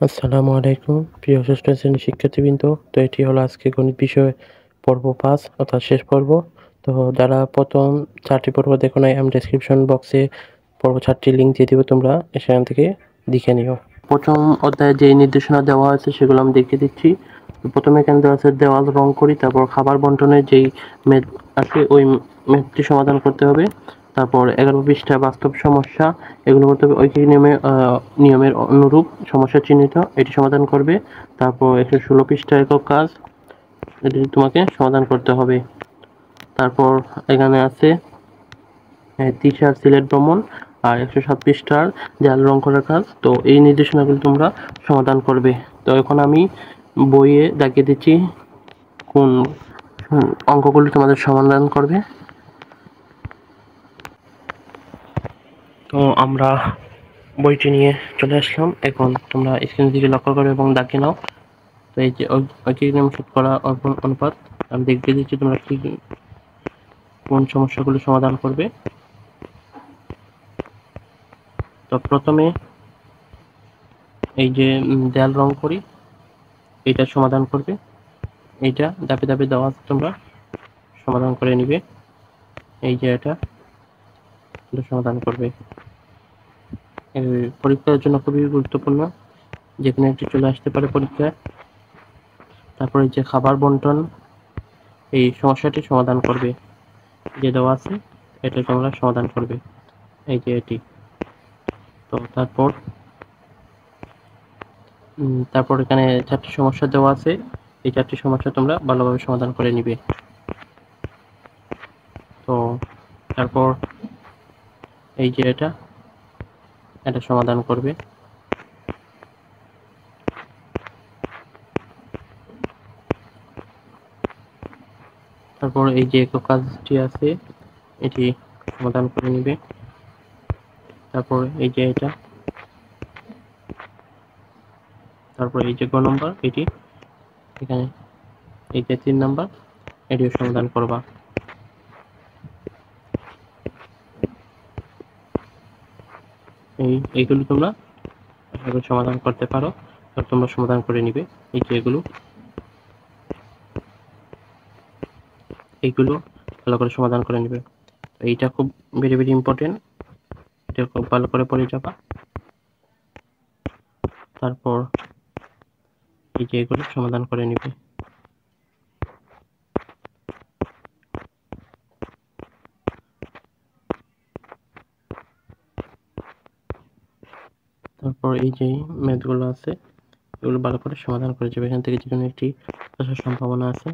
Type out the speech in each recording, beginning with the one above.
আসসালামু আলাইকুম প্রিয় ষষ্ঠ শ্রেণীর শিক্ষার্থীবৃন্দ। তো এটি হলো আজকে গণিত বিষয় পর্ব ৫ অর্থাৎ শেষ পর্ব। তো যারা প্রথম ৪টি পর্ব দেখো নাই, আমি ডেসক্রিপশন বক্সে পর্ব ৪টির লিঙ্ক দিয়ে দিব, তোমরা সেখান থেকে দেখে নিও। প্রথম অধ্যায়ে যেই নির্দেশনা দেওয়া আছে সেগুলো আমি দেখিয়ে দিচ্ছি। প্রথমে এখানে দেওয়া আছে দেওয়াল রং করি, তারপর খাবার বন্টনের যেই ম্যাথ আছে ওই ম্যাথটি সমাধান করতে হবে। তারপর 11 পৃষ্ঠা বাস্তব সমস্যা, এগুলো করতে হবে ঐকিক নিয়মের অনুরূপ সমস্যা চিহ্নিত, এটি সমাধান করবে। তারপর 116 পৃষ্ঠা একক কাজ, এটি তোমাকে সমাধান করতে হবে। তারপর এখানে আছে তিশার সিলেট ভ্রমণ আর 107 পৃষ্ঠার দেয়াল রং করার কাজ। তো এই নির্দেশনাগুলো তোমরা সমাধান করবে। তো এখন আমি বইয়ে দেখিয়ে দিচ্ছি কোন অঙ্কগুলি তোমাদের সমাধান করবে। তো আমরা বইটি নিয়ে চলে আসলাম। এখন তোমরা স্ক্রিনের দিকে লক্ষ্য করো এবং দাগে নাও। তো এই যে ঐকিক নিয়ম শতকরা অনুপাত আমি দেখিয়ে দিচ্ছি, তোমরা কি কোন সমস্যাগুলো সমাধান করবে। তো প্রথমে এই যে দেয়াল রং করি, এইটা সমাধান করবে। এইটা ধাপে ধাপে দেওয়া আছে, তোমরা সমাধান করে নিবে। এই যে এটা সমাধান করবে। পরীক্ষার জন্য খুবই গুরুত্বপূর্ণ, যেখানে একটি চলে আসতে পারে পরীক্ষায়। তারপরে যে খাবার বন্টন, এই সমস্যাটি সমাধান করবে, যে দেওয়া আছে এটা তোমরা সমাধান করবে, এই যে এটি। তো তারপর এখানে 4টি সমস্যা দেওয়া আছে, এই 4টি সমস্যা তোমরা ভালোভাবে সমাধান করে নিবে। তো তারপর এই যে এটা সমাধান করবে। তারপর এই যে একক কাজটি আছে এটি সমাধান করে নিবে। তারপর এই যে এটা, তারপর এই যে গ নম্বর, এটি এখানে এই যে 3 নম্বর, এটিও সমাধান করবা। এইগুলো তোমরা সমাধান করতে পারো, তোমরা সমাধান করে নিবে। এই যে এইগুলো ভালো করে সমাধান করে নিবে। এইটা খুব ভেরি ভেরি ইম্পর্টেন্ট, এটা খুব ভালো করে পড়ে যাবা। তারপর এই যে এগুলো সমাধান করে নিবে। তারপর এই যে ম্যাথগুলো আছে এগুলো ভালো করে সমাধান করে যাবে। এখান থেকে যে কোনো একটি আসার সম্ভাবনা আছে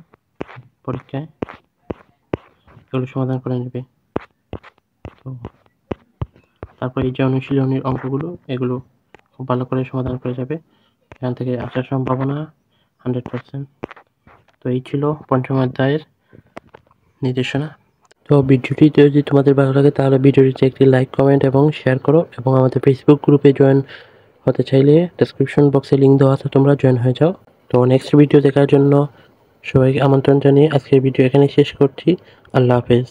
পরীক্ষায়, এগুলো সমাধান করে নেবে। তো তারপর এই যে অনুশীলনীর অঙ্কগুলো, এগুলো খুব ভালো করে সমাধান করে যাবে, এখান থেকে আসার সম্ভাবনা 100%। তো এই ছিল পঞ্চম অধ্যায়ের নির্দেশনা। তো ভিডিওটি যদি তোমাদের ভালো লাগে তাহলে ভিডিওটিতে একটি লাইক, কমেন্ট এবং শেয়ার করো, এবং আমাদের ফেসবুক গ্রুপে জয়েন হতে চাইলে ডেসক্রিপশন বক্সে লিঙ্ক দেওয়া আছে, তোমরা জয়েন হয়ে যাও। তো নেক্সট ভিডিও দেখার জন্য সবাইকে আমন্ত্রণ জানিয়ে আজকের ভিডিও এখানে শেষ করছি। আল্লাহ হাফেজ।